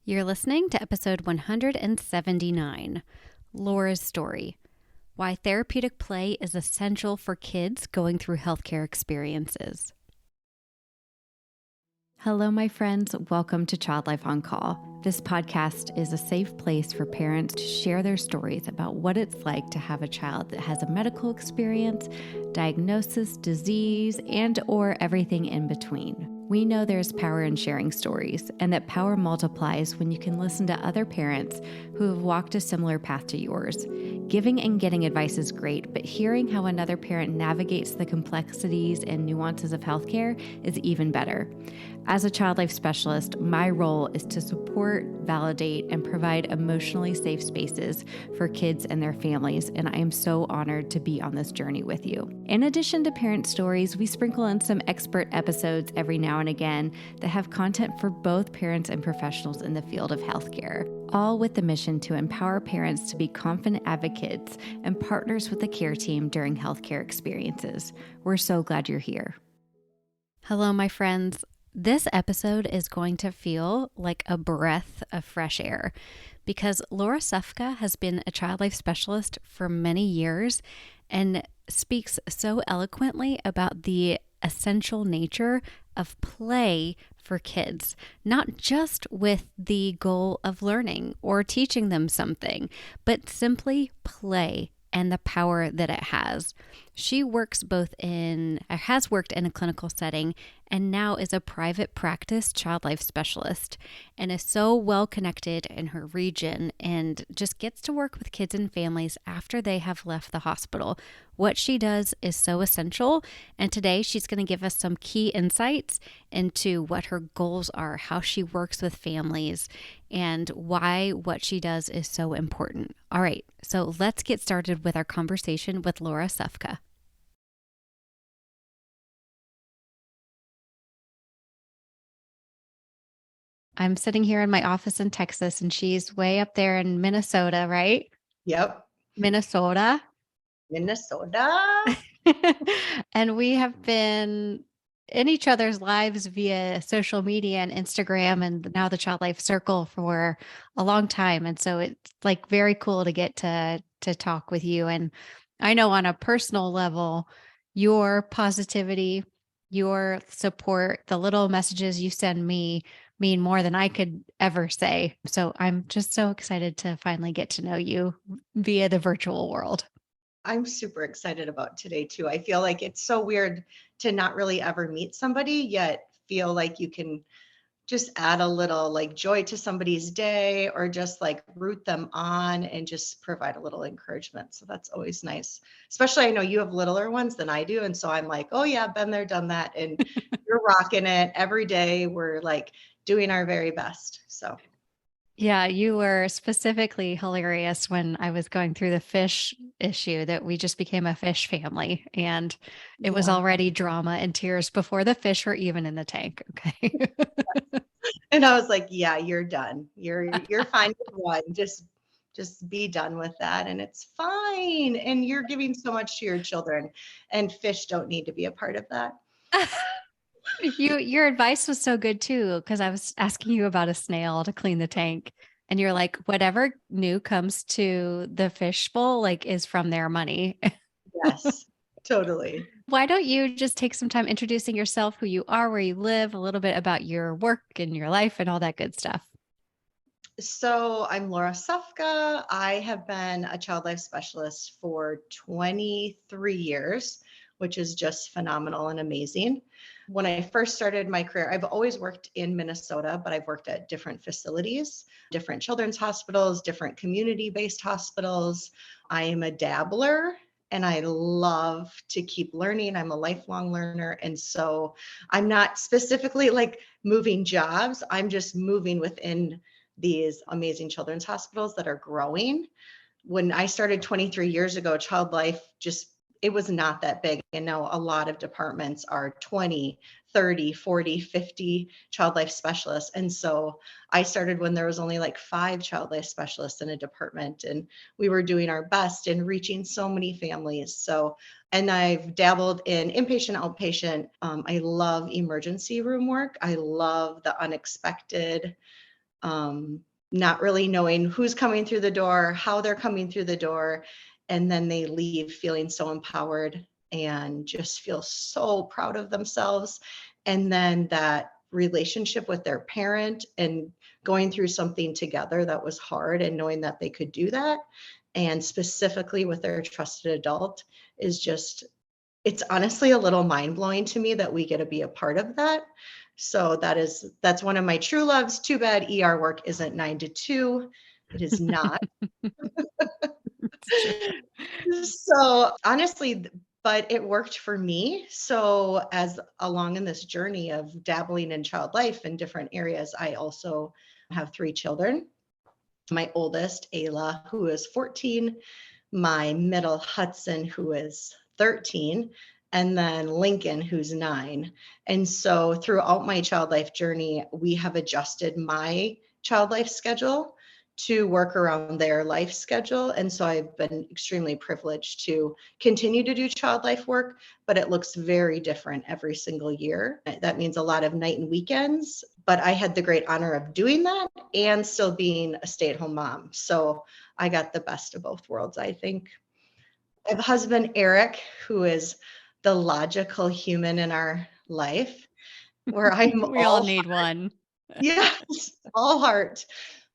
You're listening to episode 179, Laura's Story, Why Therapeutic Play is Essential for Kids Going Through Healthcare Experiences. Hello, my friends. Welcome to Child Life on Call. This podcast is a safe place for parents to share their stories about what it's like to have a child that has a medical experience, diagnosis, disease, and or everything in between. We know there's power in sharing stories, and that power multiplies when you can listen to other parents who have walked a similar path to yours. Giving and getting advice is great, but hearing how another parent navigates the complexities and nuances of healthcare is even better. As a child life specialist, my role is to support, validate, and provide emotionally safe spaces for kids and their families, and I am so honored to be on this journey with you. In addition to parent stories, we sprinkle in some expert episodes every now and again that have content for both parents and professionals in the field of healthcare, all with the mission to empower parents to be confident advocates and partners with the care team during healthcare experiences. We're so glad you're here. Hello, my friends. This episode is going to feel like a breath of fresh air because Laura Sufka has been a child life specialist for many years and speaks so eloquently about the essential nature of play for kids, not just with the goal of learning or teaching them something, but simply play and the power that it has. She has worked in a clinical setting and now is a private practice child life specialist and is so well connected in her region and just gets to work with kids and families after they have left the hospital. What she does is so essential, and today she's going to give us some key insights into what her goals are, how she works with families, and why what she does is so important. All right, so let's get started with our conversation with Laura Sufka. I'm sitting here in my office in Texas, and she's way up there in Minnesota, right? Yep. Minnesota. Minnesota. And we have been in each other's lives via social media and Instagram and now the Child Life Circle for a long time. And so it's like very cool to get to talk with you. And I know on a personal level, your positivity, your support, the little messages you send me mean more than I could ever say. So I'm just so excited to finally get to know you via the virtual world. I'm super excited about today too. I feel like it's so weird to not really ever meet somebody yet feel like you can just add a little like joy to somebody's day or just like root them on and just provide a little encouragement. So that's always nice. Especially I know you have littler ones than I do. And so I'm like, oh yeah, been there, done that. And you're rocking it every day. We're like doing our very best. So Yeah, you were specifically hilarious when I was going through the fish issue that we just became a fish family and it was yeah. already drama and tears before the fish were even in the tank. Okay. And I was like, yeah, you're done. You're fine with one. Just be done with that and it's fine. And you're giving so much to your children and fish don't need to be a part of that. Your advice was so good too, because I was asking you about a snail to clean the tank. And you're like, whatever new comes to the fish bowl, like is from their money. Yes, totally. Why don't you just take some time introducing yourself, who you are, where you live, a little bit about your work and your life and all that good stuff? So I'm Laura Sufka. I have been a child life specialist for 23 years, which is just phenomenal and amazing. When I first started my career, I've always worked in Minnesota, but I've worked at different facilities, different children's hospitals, different community-based hospitals. I am a dabbler and I love to keep learning. I'm a lifelong learner. And so I'm not specifically like moving jobs, I'm just moving within these amazing children's hospitals that are growing. When I started 23 years ago, child life it was not that big. And now a lot of departments are 20, 30, 40, 50 child life specialists. And so I started when there was only like 5 child life specialists in a department, and we were doing our best in reaching so many families. So, and I've dabbled in inpatient, outpatient. I love emergency room work. I love the unexpected not really knowing who's coming through the door, how they're coming through the door, and then they leave feeling so empowered and just feel so proud of themselves. And then that relationship with their parent and going through something together that was hard and knowing that they could do that, and specifically with their trusted adult, is just, it's honestly a little mind-blowing to me that we get to be a part of that. So that's one of my true loves. Too bad ER work isn't 9 to 2. It is not. It's true. So honestly, but it worked for me. So as along in this journey of dabbling in child life in different areas, I also have 3 children. My oldest, Ayla, who is 14, my middle, Hudson, who is 13, and then Lincoln, who's 9. And so throughout my child life journey, we have adjusted my child life schedule to work around their life schedule. And so I've been extremely privileged to continue to do child life work, but it looks very different every single year. That means a lot of night and weekends, but I had the great honor of doing that and still being a stay-at-home mom. So I got the best of both worlds, I think. I have a husband, Eric, who is the logical human in our life, where I'm We all all, need one. yes, all heart.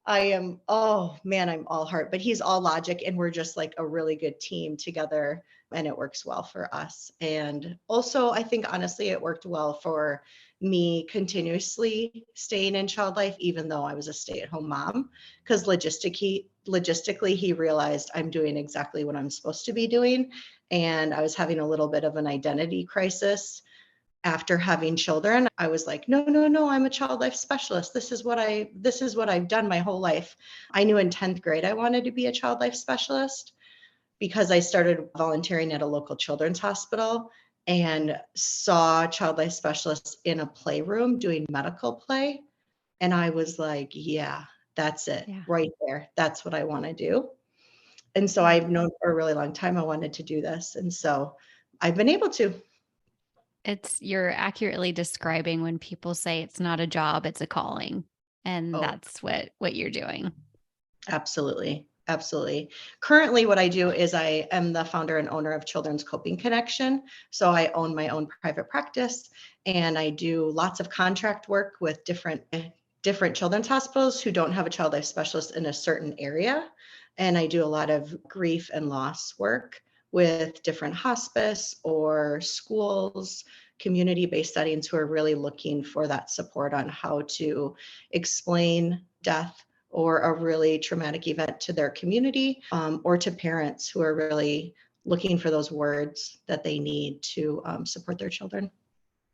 I am, oh man, I'm all heart, but he's all logic, and we're just like a really good team together, and it works well for us. And also, I think honestly, it worked well for me continuously staying in child life, even though I was a stay-at-home mom, because logistically, he realized I'm doing exactly what I'm supposed to be doing. And I was having a little bit of an identity crisis after having children. I was like, no, no, no, I'm a child life specialist. This is what I've done my whole life. I knew in 10th grade I wanted to be a child life specialist because I started volunteering at a local children's hospital and saw child life specialists in a playroom doing medical play. And I was like, yeah, that's it Yeah. right there. That's what I want to do. And so Yeah. I've known for a really long time I wanted to do this. And so I've been able to. You're accurately describing when people say it's not a job, it's a calling. And Oh, that's what you're doing. absolutely. Absolutely. Currently, what I do is I am the founder and owner of Children's Coping Connection. So I own my own private practice, and I do lots of contract work with different children's hospitals who don't have a child life specialist in a certain area. And I do a lot of grief and loss work with different hospice or schools, community-based settings who are really looking for that support on how to explain death or a really traumatic event to their community, or to parents who are really looking for those words that they need to support their children.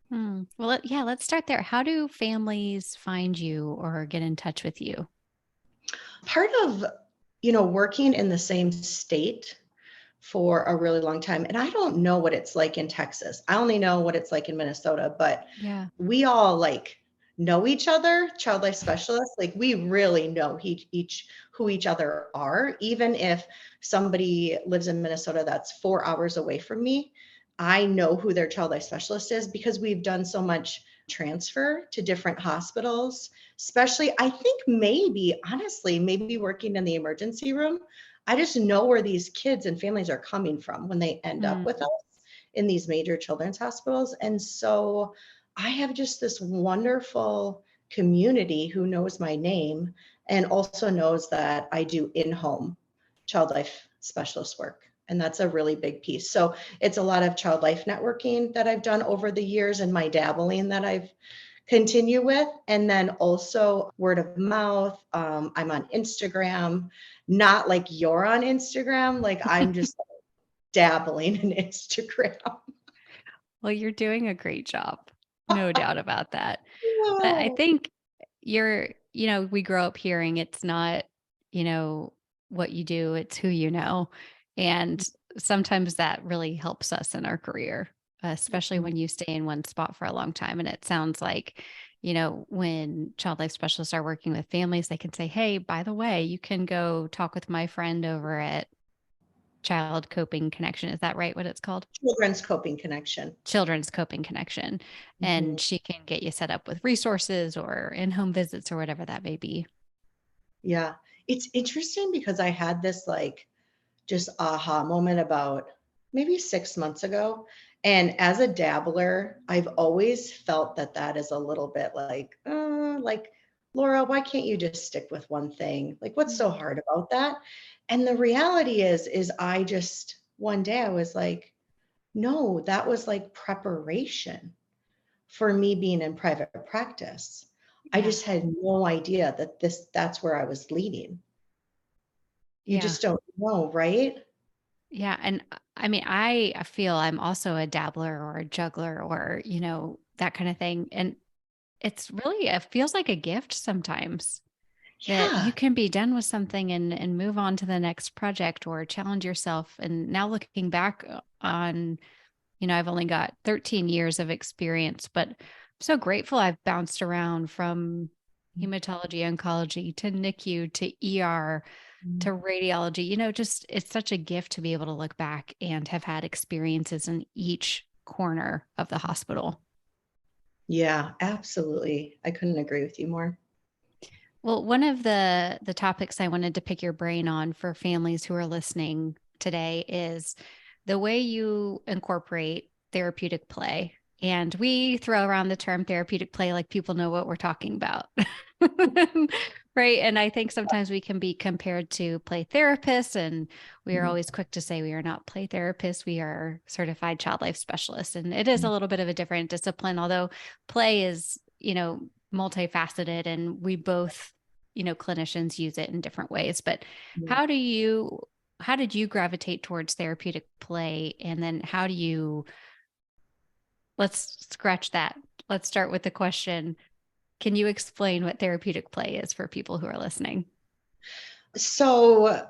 Well, yeah, let's start there. How do families find you or get in touch with you? Part of, working in the same state for a really long time, and I don't know what it's like in Texas. I only know what it's like in Minnesota, but Yeah. we all like know each other, child life specialists. Like we really know each who each other are. Even if somebody lives in Minnesota that's 4 hours away from me, I know who their child life specialist is because we've done so much transfer to different hospitals, especially I think maybe honestly, maybe working in the emergency room. I just know where these kids and families are coming from when they end up Mm. with us in these major children's hospitals. And so I have just this wonderful community who knows my name and also knows that I do in-home child life specialist work. And that's a really big piece. So it's a lot of child life networking that I've done over the years and my dabbling that I've continue with. And then also word of mouth. I'm on Instagram, not like you're on Instagram. Like I'm just dabbling in Instagram. Well, you're doing a great job. No doubt about that. But I Wow. think we grow up hearing it's not, you know, what you do, it's who you know. And sometimes that really helps us in our career, especially when you stay in one spot for a long time. And it sounds like, when child life specialists are working with families, they can say, hey, by the way, you can go talk with my friend over at Child Coping Connection. Is that right? What it's called? Children's Coping Connection. Children's Coping Connection. Mhm. And she can get you set up with resources or in home visits or whatever that may be. Yeah. It's interesting because I had this like just aha moment about maybe 6 months ago. And as a dabbler, I've always felt that that is a little bit like, Laura, why can't you just stick with one thing? Like, what's so Mm. hard about that? And the reality is I just, one day I was like, no, that was like preparation for me being in private practice. I Yeah. just had no idea that that's where I was leading. You Yeah. just don't know, right? Yeah. And I mean, I feel I'm also a dabbler or a juggler or, that kind of thing. And it feels like a gift sometimes that you Yeah. can be done with something and move on to the next project or challenge yourself. And now looking back on, I've only got 13 years of experience, but I'm so grateful I've bounced around from hematology, oncology to NICU to ER to radiology. Just it's such a gift to be able to look back and have had experiences in each corner of the hospital. Yeah, absolutely. I couldn't agree with you more. Well, one of the topics I wanted to pick your brain on for families who are listening today is the way you incorporate therapeutic play. And we throw around the term therapeutic play like people know what we're talking about. Right. And I think sometimes we can be compared to play therapists, and we are Mhm. always quick to say we are not play therapists. We are certified child life specialists. And it is a little bit of a different discipline, although play is, multifaceted, and we both, clinicians use it in different ways. But Yeah. how do you how did you gravitate towards therapeutic play? And then let's scratch that. Let's start with the question. Can you explain what therapeutic play is for people who are listening? So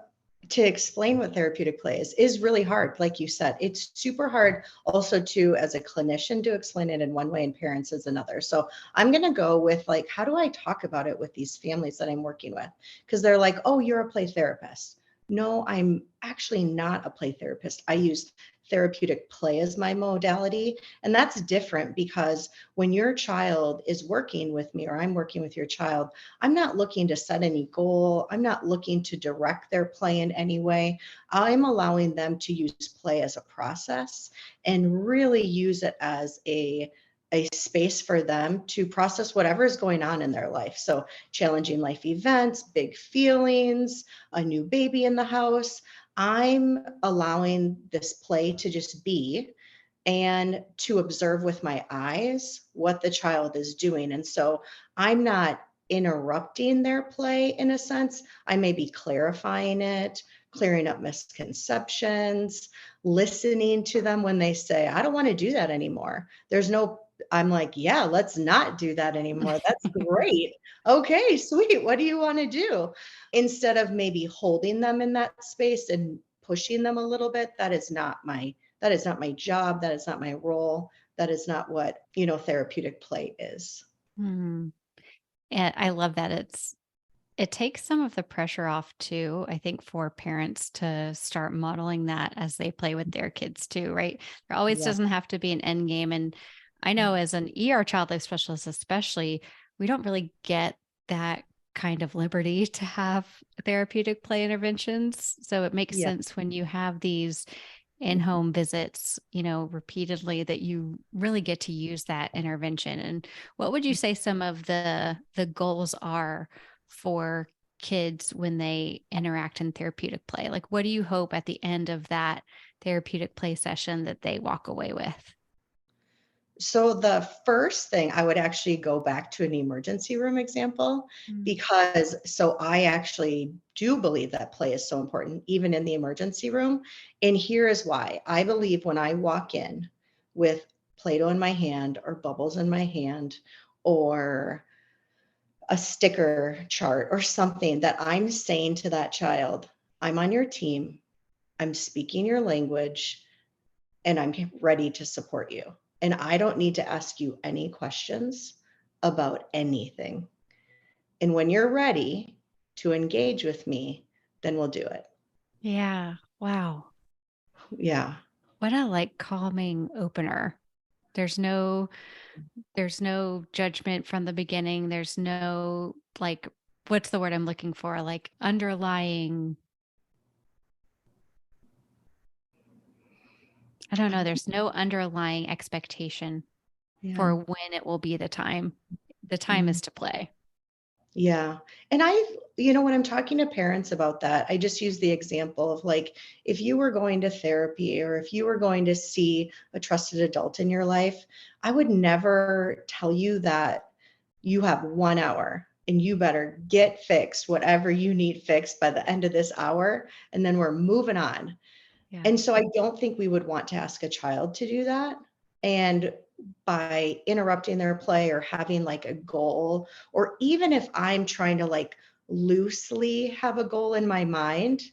to explain what therapeutic play is really hard. Like you said, it's super hard also to, as a clinician, to explain it in one way and parents is another. So I'm going to go with like, how do I talk about it with these families that I'm working with? Because they're like, oh, you're a play therapist. No, I'm actually not a play therapist. I use therapeutic play as my modality. And that's different because when your child is working with me or I'm working with your child, I'm not looking to set any goal. I'm not looking to direct their play in any way. I'm allowing them to use play as a process and really use it as a space for them to process whatever is going on in their life. So, challenging life events, big feelings, a new baby in the house. I'm allowing this play to just be and to observe with my eyes what the child is doing. And so I'm not interrupting their play in a sense. I may be clarifying it, clearing up misconceptions, listening to them when they say, I don't want to do that anymore. I'm like, yeah, let's not do that anymore. That's great. Okay, sweet. What do you want to do? Instead of maybe holding them in that space and pushing them a little bit, that is not my job. That is not my role. That is not what, therapeutic play is. Hmm. And I love that it takes some of the pressure off too, I think, for parents to start modeling that as they play with their kids too, right? There always Yeah. doesn't have to be an end game. And I know as an ER child life specialist, especially, we don't really get that kind of liberty to have therapeutic play interventions. So it makes Yeah. sense when you have these in-home visits, repeatedly, that you really get to use that intervention. And what would you say some of the goals are for kids when they interact in therapeutic play? Like, what do you hope at the end of that therapeutic play session that they walk away with? So the first thing I would actually go back to an emergency room example Mm. because so I actually do believe that play is so important even in the emergency room. And here is why. I believe when I walk in with Play-Doh in my hand or bubbles in my hand or a sticker chart or something that I'm saying to that child, I'm on your team, I'm speaking your language, and I'm ready to support you. And I don't need to ask you any questions about anything. And when you're ready to engage with me, then we'll do it. Yeah. Wow. Yeah. What a calming opener. There's no There's no judgment from the beginning. There's no what's the word I'm looking for? Like underlying, I don't know, there's no underlying expectation Yeah. for when it will be the time. The time Mhm. is to play. Yeah. And when I'm talking to parents about that, I just use the example of like, if you were going to therapy or if you were going to see a trusted adult in your life, I would never tell you that you have 1 hour and you better get fixed, whatever you need fixed by the end of this hour, and then we're moving on. Yeah. And so I don't think we would want to ask a child to do that. And by interrupting their play or having like a goal, or even if I'm trying to like loosely have a goal in my mind,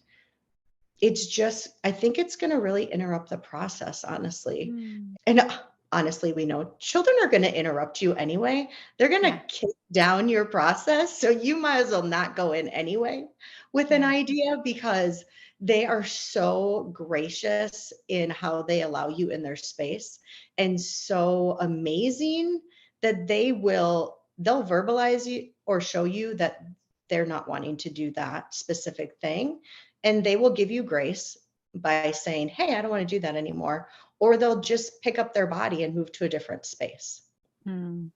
it's just, I think it's going to really interrupt the process, honestly. Mm. And honestly, we know children are going to interrupt you anyway. They're going Yeah. to kick down your process. So you might as well not go in anyway with an Yeah. idea, because they are so gracious in how they allow you in their space and so amazing that they'll verbalize you or show you that they're not wanting to do that specific thing. And they will give you grace by saying, hey, I don't want to do that anymore. Or they'll just pick up their body and move to a different space. Mm.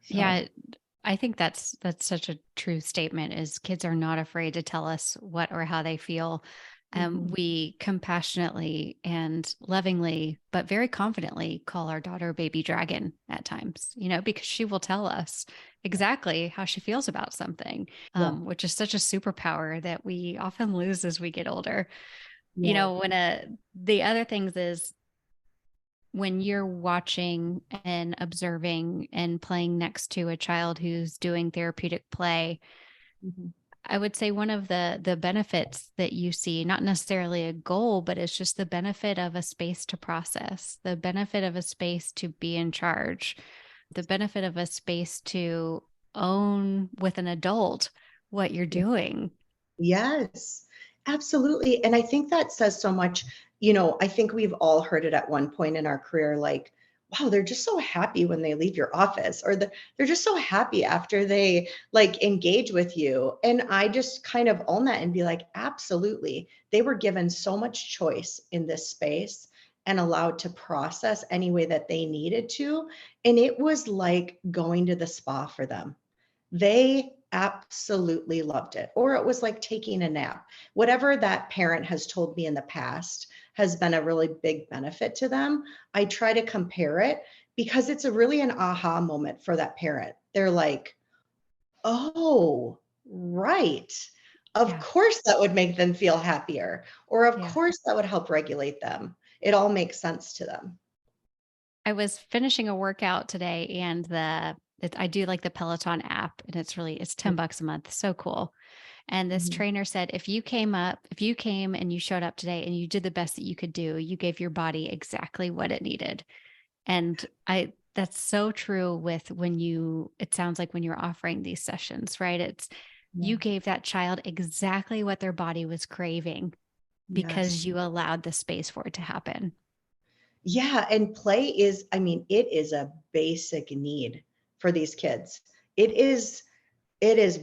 So, Yeah. I think that's such a true statement is kids are not afraid to tell us what or how they feel. mhm, We compassionately and lovingly, but very confidently call our daughter baby dragon at times, because she will tell us exactly how she feels about something, yeah, which is such a superpower that we often lose as we get older. yeah, The other things is when you're watching and observing and playing next to a child who's doing therapeutic play, mhm, I would say one of the benefits that you see, not necessarily a goal, but it's just the benefit of a space to process, the benefit of a space to be in charge, the benefit of a space to own with an adult what you're doing. yes, absolutely. And I think that says so much. I think we've all heard it at one point in our career, like, wow, they're just so happy when they leave your office, or they're just so happy after they like engage with you. And I just kind of own that and be like, absolutely. They were given so much choice in this space and allowed to process any way that they needed to. And it was like going to the spa for them. They absolutely loved it. Or it was like taking a nap. Whatever that parent has told me in the past has been a really big benefit to them. I try to compare it because it's a really an aha moment for that parent. They're like, oh, right. Of Yeah. course, that would make them feel happier. Or of Yeah. course, that would help regulate them. It all makes sense to them. I was finishing a workout today and I do like the Peloton app and it's $10 a month. So cool. And this Mhm. trainer said, if you came and you showed up today and you did the best that you could do, you gave your body exactly what it needed. And that's so true with it sounds like when you're offering these sessions, right? Yeah. You gave that child exactly what their body was craving Yes. because you allowed the space for it to happen. Yeah, and play is, I mean, it is a basic need for these kids. It is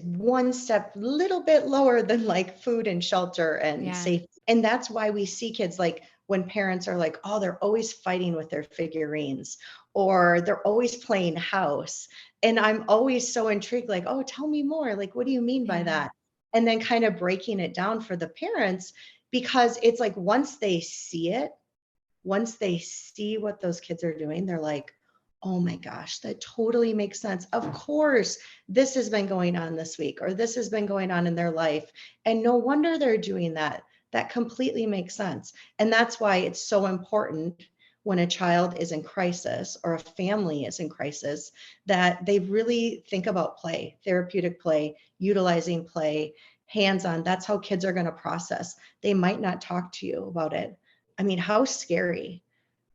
one step little bit lower than like food and shelter and Yeah. safety. And that's why we see kids like when parents are like, oh, they're always fighting with their figurines or they're always playing house. And I'm always so intrigued, like, oh, tell me more. Like, what do you mean by Yeah. that? And then kind of breaking it down for the parents, because it's like once they see what those kids are doing, they're like, oh my gosh, that totally makes sense. Of course, this has been going on this week, or this has been going on in their life. And no wonder they're doing that. That completely makes sense. And that's why it's so important when a child is in crisis or a family is in crisis that they really think about play, therapeutic play, utilizing play, hands on. That's how kids are going to process. They might not talk to you about it. I mean, how scary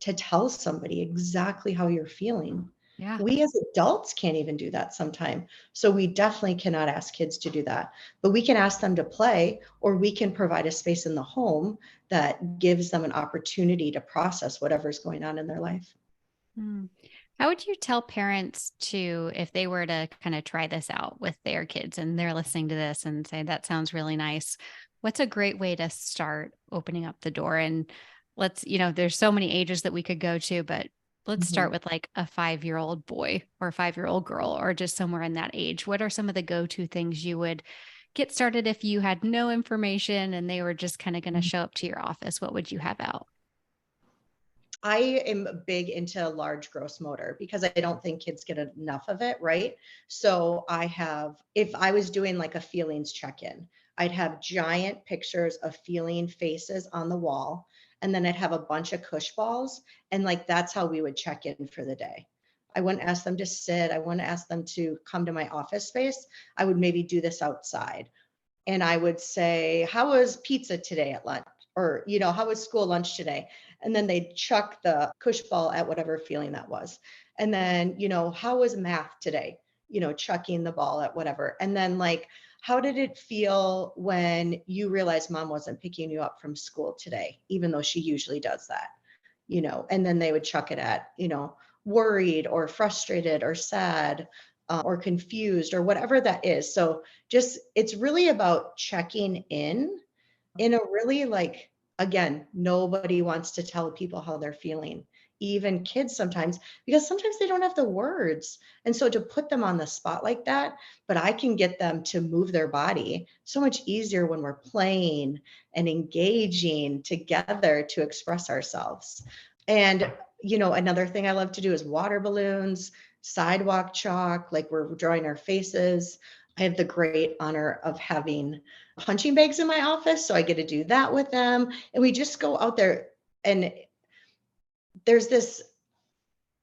to tell somebody exactly how you're feeling. Yeah. We as adults can't even do that sometimes. So we definitely cannot ask kids to do that. But we can ask them to play, or we can provide a space in the home that gives them an opportunity to process whatever's going on in their life. Mm. How would you tell parents to, if they were to kind of try this out with their kids and they're listening to this and say, that sounds really nice? What's a great way to start opening up the door? And there's so many ages that we could go to, but let's Mhm. start with like a 5-year-old boy or a 5-year-old girl or just somewhere in that age. What are some of the go to things you would get started if you had no information and they were just kind of going to show up to your office? What would you have out? I am big into large gross motor because I don't think kids get enough of it, right? So if I was doing like a feelings check-in, I'd have giant pictures of feeling faces on the wall, and then I'd have a bunch of cush balls, and like that's how we would check in for the day. I wouldn't ask them to sit. I wouldn't ask them to come to my office space. I would maybe do this outside. And I would say, how was pizza today at lunch? Or, how was school lunch today? And then they'd chuck the cush ball at whatever feeling that was. And then, how was math today? Chucking the ball at whatever. And then like, how did it feel when you realized mom wasn't picking you up from school today, even though she usually does that? And then they would chuck it at, worried or frustrated or sad, or confused or whatever that is. So just, it's really about checking in a really like, again, nobody wants to tell people how they're feeling, even kids sometimes, because sometimes they don't have the words. And so to put them on the spot like that, but I can get them to move their body so much easier when we're playing and engaging together to express ourselves. And, another thing I love to do is water balloons, sidewalk chalk, like we're drawing our faces. I have the great honor of having punching bags in my office, so I get to do that with them. And we just go out there, and there's this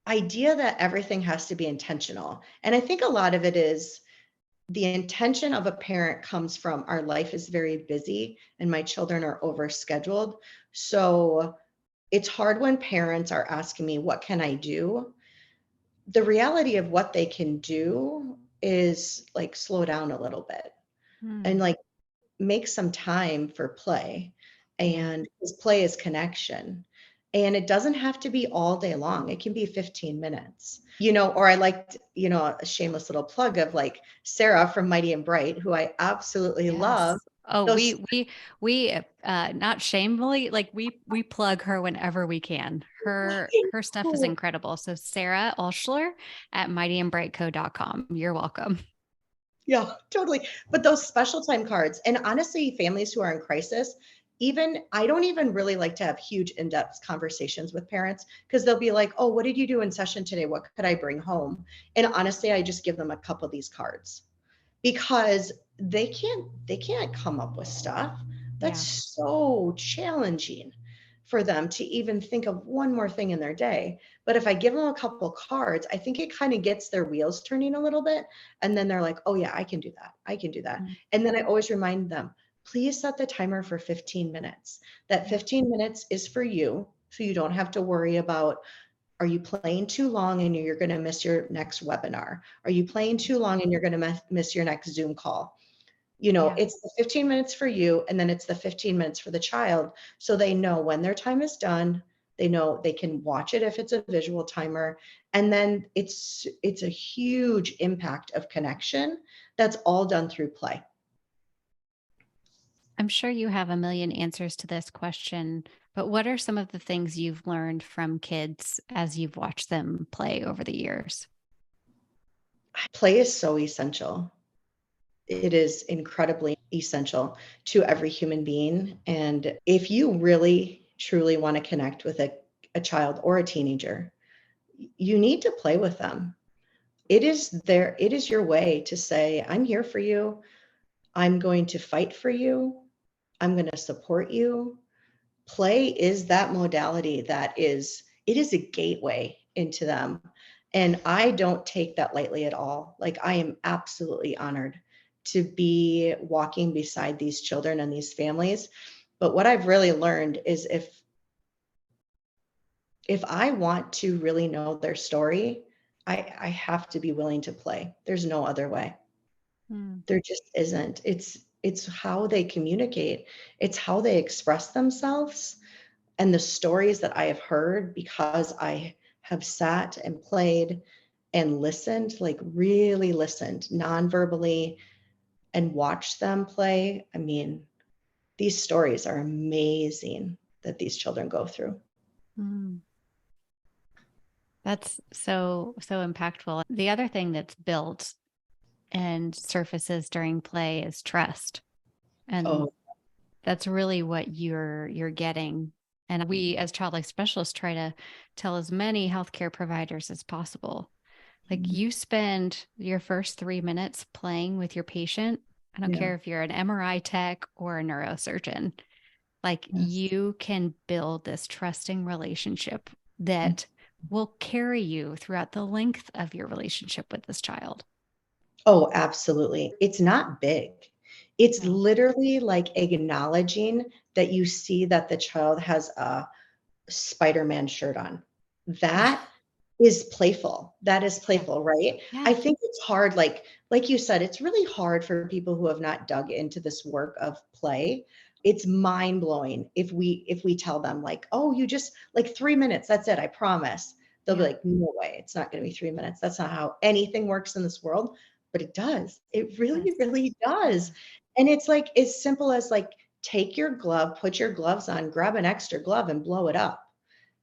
idea that everything has to be intentional. And I think a lot of it is the intention of a parent comes from our life is very busy and my children are overscheduled. So it's hard when parents are asking me, what can I do? The reality of what they can do is like slow down a little bit and Hmm. like make some time for play. Yeah. And because play is connection. And it doesn't have to be all day long. It can be 15 minutes. Or I liked, a shameless little plug of like Sarah from Mighty and Bright, who I absolutely love. Yes. Oh, Those we not shamefully, like we plug her whenever we can. Her stuff is incredible. So Sarah Olschler at mightyandbrightco.com. You're welcome. Yeah, totally. But those special time cards, and honestly, families who are in crisis, even I don't even really like to have huge in-depth conversations with parents because they'll be like, "Oh, what did you do in session today? What could I bring home?" And honestly, I just give them a couple of these cards because they can't come up with stuff. That's Yeah. so challenging for them to even think of one more thing in their day. But if I give them a couple cards, I think it kind of gets their wheels turning a little bit. And then they're like, oh yeah, I can do that. I can do that. Mm. And then I always remind them, please set the timer for 15 minutes. That Yeah. 15 minutes is for you. So you don't have to worry about, are you playing too long and you're going to miss your next webinar? Are you playing too long and you're going to miss your next Zoom call? Yeah. It's the 15 minutes for you, and then it's the 15 minutes for the child. So they know when their time is done, they know they can watch it if it's a visual timer. And then it's a huge impact of connection that's all done through play. I'm sure you have a million answers to this question, but what are some of the things you've learned from kids as you've watched them play over the years? Play is so essential. It is incredibly essential to every human being. And if you really truly want to connect with a child or a teenager, you need to play with them. It is your way to say, I'm here for you. I'm going to fight for you. I'm going to support you. Play is that modality it is a gateway into them. And I don't take that lightly at all. Like I am absolutely honored to be walking beside these children and these families. But what I've really learned is if I want to really know their story, I have to be willing to play. There's no other way. Hmm. There just isn't. It's how they communicate. It's how they express themselves and the stories that I have heard because I have sat and played and listened, like really listened non-verbally and watched them play, I mean, these stories are amazing that these children go through. Mm. That's so impactful. The other thing that's built and surfaces during play is trust. And Oh, that's really what you're getting. And we as child life specialists try to tell as many healthcare providers as possible. Like you spend your first 3 minutes playing with your patient. I don't yeah. care if you're an MRI tech or a neurosurgeon. Like Yes. you can build this trusting relationship that will carry you throughout the length of your relationship with this child. Oh, absolutely. It's not big. It's No. literally like acknowledging that you see that the child has a Spider-Man shirt on. Yeah. That is playful. That is Yeah. playful, right? I Yeah. think it's hard, like you said, it's really hard for people who have not dug into this work of play. It's mind-blowing if we tell them like, "Oh, you just like 3 minutes, that's it, I promise." They'll be Yeah. like, "No way, it's not gonna be 3 minutes. That's not how anything works in this world." But it does. It really, Yes. really It does. does. And it's like as simple as like, take your glove, put your gloves on, grab an extra glove and blow it up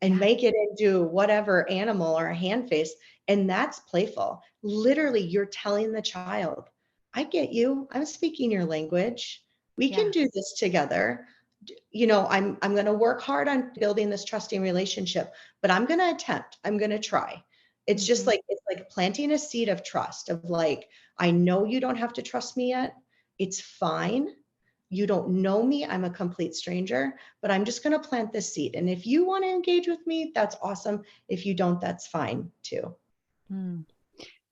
and Yeah. make it into whatever animal or a hand face. And that's playful. Literally, you're telling the child, I get you. I'm speaking your language. We can Yeah. do this together. I'm going to work hard on building this trusting relationship, but I'm going to attempt. I'm going to try. It's just Mm-hmm. like it's like planting a seed of trust of like, I know you don't have to trust me yet. It's fine. You don't know me. I'm a complete stranger, but I'm just going to plant this seed. And if you want to engage with me, that's awesome. If you don't, that's fine too. Mm.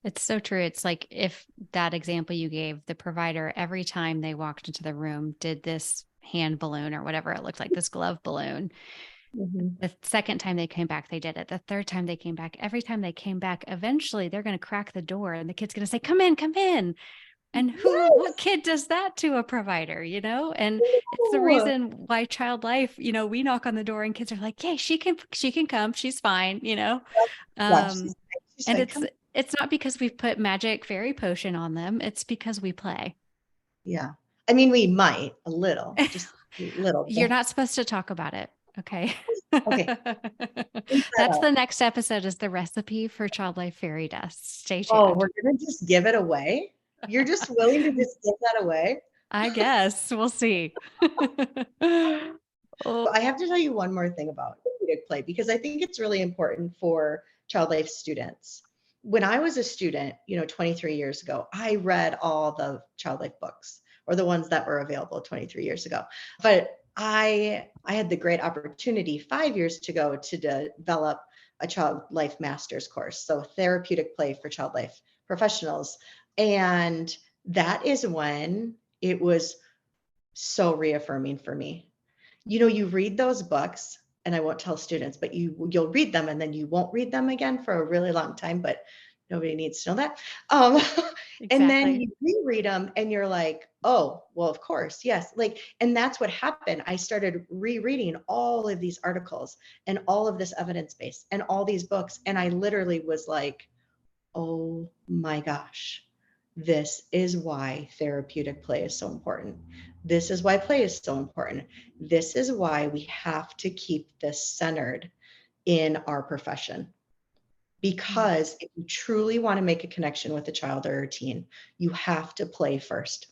It's so true. It's like if that example you gave, the provider, every time they walked into the room, did this hand balloon or whatever it looked like, this glove balloon. Mhm. The second time they came back, they did it. The third time they came back, every time they came back, eventually they're going to crack the door and the kid's going to say, come in, come in. And what Yes. kid does that to a provider, you know? And it's the No. reason why child life, we knock on the door and kids are like, "Hey, she can come. She's fine," you know? Yeah, Um, she's and like, it's come. it's not because we've put magic fairy potion on them. It's because we play. Yeah. I mean, we might a little, just a little You're bit. not supposed to talk about it. Okay. Okay. Think that That's out. the next episode is the recipe for child life fairy dust. Stay Oh, tuned. we're gonna just give it away. You're just willing to just give that away. I guess we'll see. Oh, I have to tell you one more thing about therapeutic play because I think it's really important for child life students. When I was a student, 23 years ago, I read all the child life books or the ones that were available 23 years ago. But I had the great opportunity 5 years ago to develop a child life master's course. So therapeutic play for child life professionals. And that is when it was so reaffirming for me. You read those books, and I won't tell students, but you'll read them and then you won't read them again for a really long time, but nobody needs to know that. Um, and then exactly. you reread them and you're like, oh, well, of course, yes. Like, and that's what happened. I started rereading all of these articles and all of this evidence base and all these books. And I literally was like, oh my gosh, this is why therapeutic play is so important. This is why play is so important. This is why we have to keep this centered in our profession. Mm. Because if you truly want to make a connection with a child or a teen, you have to play first.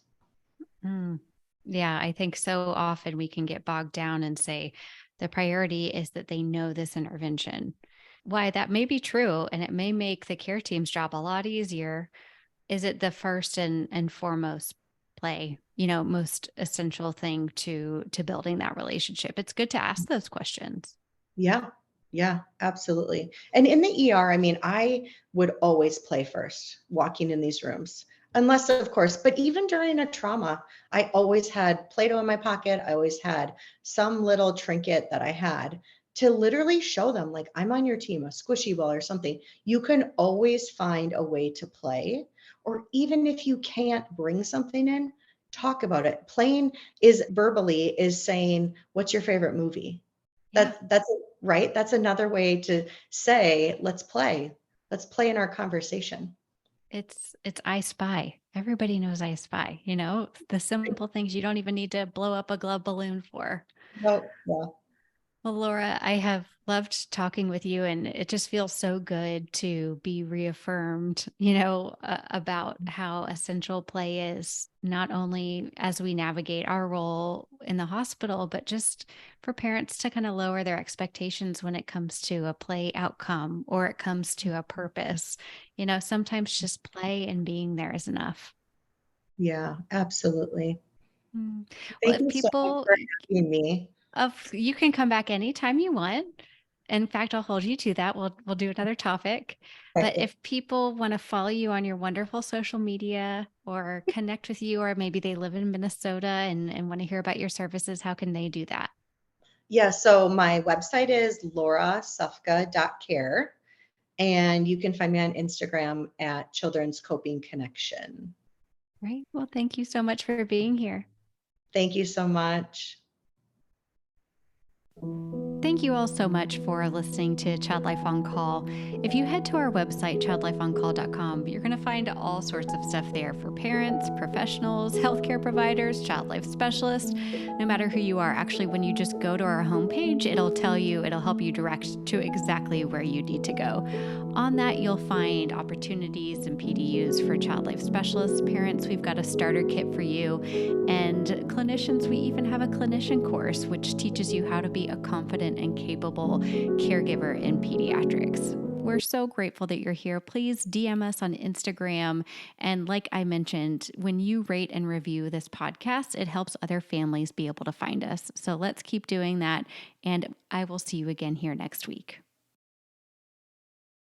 Mm. Yeah, I think so often we can get bogged down and say the priority is that they know this intervention. Why that may be true, and it may make the care team's job a lot easier. Is it the first and foremost play, most essential thing to building that relationship? It's good to ask those questions. Yeah. Yeah, absolutely. And in the ER, I mean, I would always play first walking in these rooms. Unless, of course, but even during a trauma, I always had Play-Doh in my pocket. I always had some little trinket that I had to literally show them, like, I'm on your team, a squishy ball or something. You can always find a way to play. Or even if you can't bring something in, talk about it. Playing is verbally is saying, what's your favorite movie? Yeah. That's right. That's another way to say, let's play. Let's play in our conversation. It's I Spy. Everybody knows I Spy, the simple things you don't even need to blow up a glove balloon for. No, yeah. Well, Laura, I have loved talking with you, and it just feels so good to be reaffirmed, about how essential play is, not only as we navigate our role in the hospital, but just for parents to kind of lower their expectations when it comes to a play outcome or it comes to a purpose. Sometimes just play and being there is enough. Yeah, absolutely. Mm. Well, Thank if you so much people for having me. you can come back anytime you want. In fact, I'll hold you to that. We'll do another topic. But Okay. if people want to follow you on your wonderful social media or connect with you, or maybe they live in Minnesota and want to hear about your services, how can they do that? Yeah, so my website is laurasufka.care, and you can find me on Instagram at Children's Coping Connection. Right. Well, thank you so much for being here. Thank you so much. Thank you all so much for listening to Child Life on Call. If you head to our website, childlifeoncall.com, you're going to find all sorts of stuff there for parents, professionals, healthcare providers, child life specialists, no matter who you are. Actually, when you just go to our homepage, it'll help you direct to exactly where you need to go. On that, you'll find opportunities and PDUs for child life specialists. Parents, we've got a starter kit for you. And clinicians, we even have a clinician course, which teaches you how to be a confident and capable caregiver in pediatrics. We're so grateful that you're here. Please DM us on Instagram. And like I mentioned, when you rate and review this podcast, it helps other families be able to find us. So let's keep doing that. And I will see you again here next week.